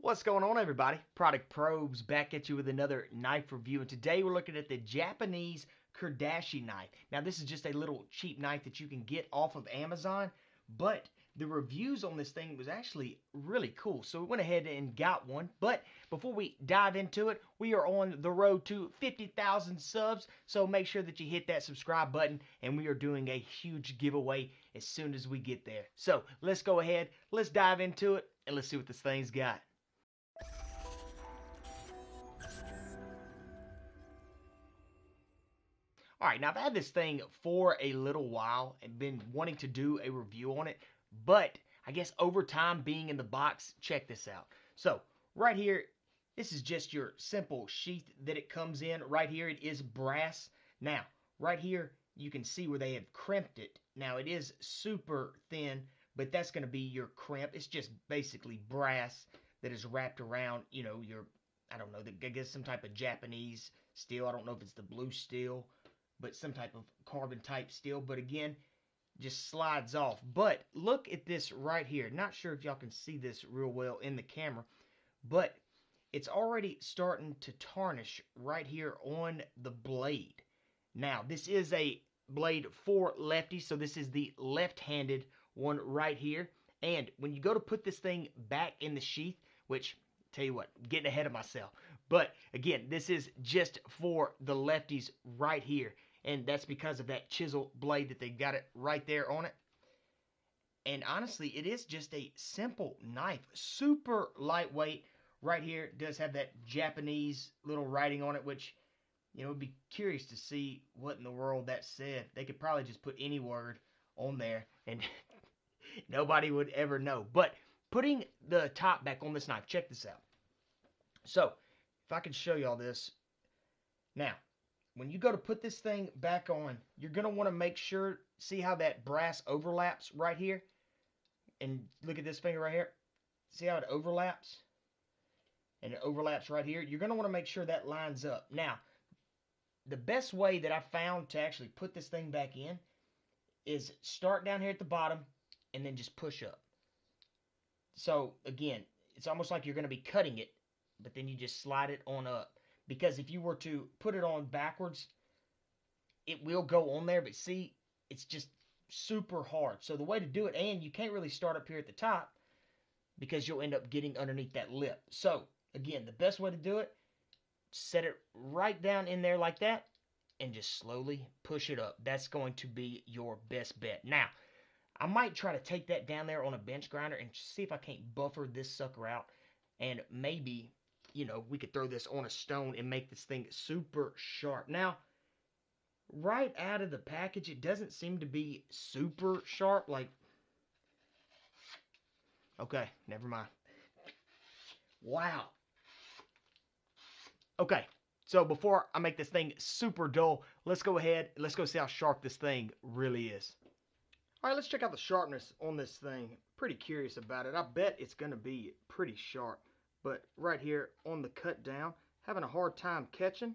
What's going on, everybody? Product Probes back at you with another knife review, and today we're looking at the Japanese Kiridashi knife. Now, this is just a little cheap knife that you can get off of Amazon, but the reviews on this thing was actually really cool, so we went ahead and got one. But before we dive into it, we are on the road to 50,000 subs, so make sure that you hit that subscribe button, and we are doing a huge giveaway as soon as we get there. So let's go ahead, let's dive into it, and let's see what this thing's got. Alright, now I've had this thing for a little while and been wanting to do a review on it, but I guess over time being in the box, check this out. So, right here, this is just your simple sheath that it comes in. Right here, it is brass. Now, right here, you can see where they have crimped it. Now, it is super thin, but that's going to be your crimp. It's just basically brass that is wrapped around, your, I don't know, I guess some type of Japanese steel. I don't know if it's the blue steel, but some type of carbon type steel. But again, just slides off. But look at this right here. Not sure if y'all can see this real well in the camera, but it's already starting to tarnish right here on the blade. Now, this is a blade for lefties, so this is the left-handed one right here. And when you go to put this thing back in the sheath, which, tell you what, getting ahead of myself. But again, this is just for the lefties right here. And that's because of that chisel blade that they got it right there on it. And honestly, it is just a simple knife. Super lightweight. Right here, it does have that Japanese little writing on it, which, would be curious to see what in the world that said. They could probably just put any word on there and nobody would ever know. But putting the top back on this knife, check this out. So, if I can show y'all this. Now, when you go to put this thing back on, you're going to want to make sure, see how that brass overlaps right here? And look at this finger right here. See how it overlaps? And it overlaps right here. You're going to want to make sure that lines up. Now, the best way that I found to actually put this thing back in is start down here at the bottom and then just push up. So, again, it's almost like you're going to be cutting it, but then you just slide it on up. Because if you were to put it on backwards, it will go on there. But see, it's just super hard. So the way to do it, and you can't really start up here at the top because you'll end up getting underneath that lip. So, again, the best way to do it, set it right down in there like that and just slowly push it up. That's going to be your best bet. Now, I might try to take that down there on a bench grinder and see if I can't buffer this sucker out and maybe, we could throw this on a stone and make this thing super sharp. Now, right out of the package, it doesn't seem to be super sharp. Like, okay, never mind. Wow. Okay, so before I make this thing super dull, let's go ahead, let's go see how sharp this thing really is. All right, let's check out the sharpness on this thing. Pretty curious about it. I bet it's going to be pretty sharp. But right here on the cut down, having a hard time catching.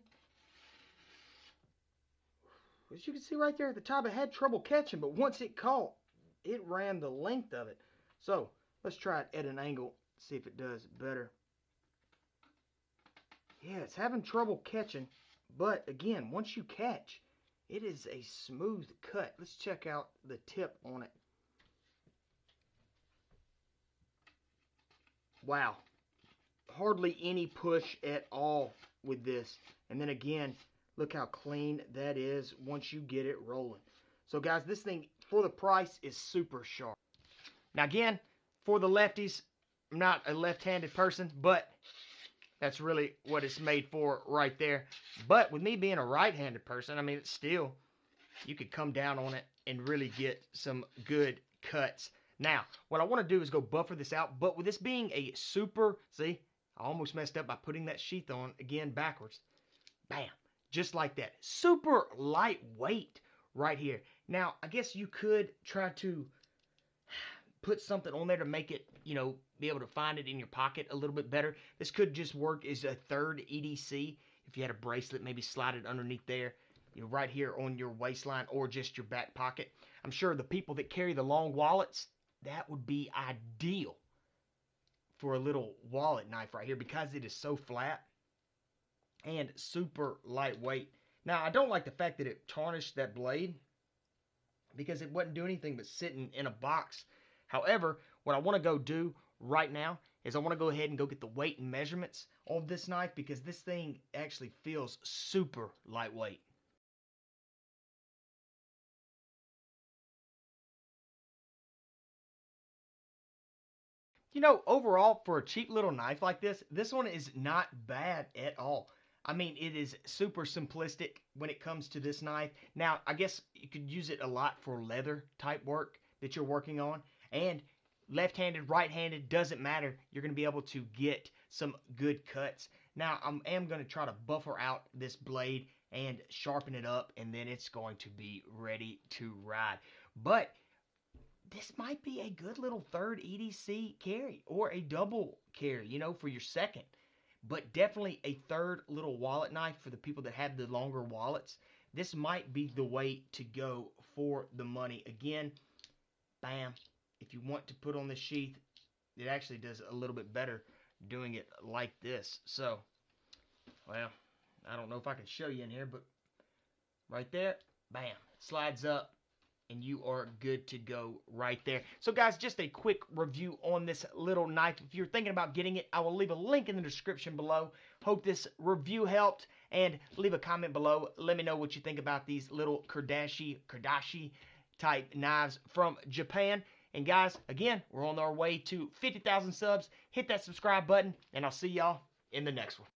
As you can see right there at the top, it had trouble catching, but once it caught, it ran the length of it. So let's try it at an angle, see if it does better. Yeah, it's having trouble catching, but again, once you catch, it is a smooth cut. Let's check out the tip on it. Wow. Hardly any push at all with this. And then again, look how clean that is once you get it rolling. So guys, this thing for the price is super sharp. Now again, for the lefties, I'm not a left-handed person, but that's really what it's made for right there. But with me being a right-handed person, I mean, it's still, you could come down on it and really get some good cuts. Now, what I want to do is go buffer this out, but with this being a super, see, I almost messed up by putting that sheath on again backwards. Bam. Just like that. Super lightweight right here. Now, I guess you could try to put something on there to make it, be able to find it in your pocket a little bit better. This could just work as a third EDC. If you had a bracelet, maybe slide it underneath there, right here on your waistline or just your back pocket. I'm sure the people that carry the long wallets, that would be ideal for a little wallet knife right here because it is so flat and super lightweight. Now, I don't like the fact that it tarnished that blade because it wasn't doing anything but sitting in a box. However, what I want to go do right now is I want to go ahead and go get the weight and measurements of this knife because this thing actually feels super lightweight. You know, overall, for a cheap little knife like this one is not bad at all. I mean, it is super simplistic when it comes to this knife. Now, I guess you could use it a lot for leather type work that you're working on. And left-handed, right-handed, doesn't matter. You're going to be able to get some good cuts. Now, I am going to try to buffer out this blade and sharpen it up, and then it's going to be ready to ride. But this might be a good little third EDC carry or a double carry, you know, for your second. But definitely a third little wallet knife for the people that have the longer wallets. This might be the way to go for the money. Again, bam. If you want to put on the sheath, it actually does a little bit better doing it like this. So, well, I don't know if I can show you in here, but right there, bam, slides up. And you are good to go right there. So guys, just a quick review on this little knife. If you're thinking about getting it, I will leave a link in the description below. Hope this review helped, and leave a comment below. Let me know what you think about these little Kiridashi type knives from Japan. And guys, again, we're on our way to 50,000 subs. Hit that subscribe button, and I'll see y'all in the next one.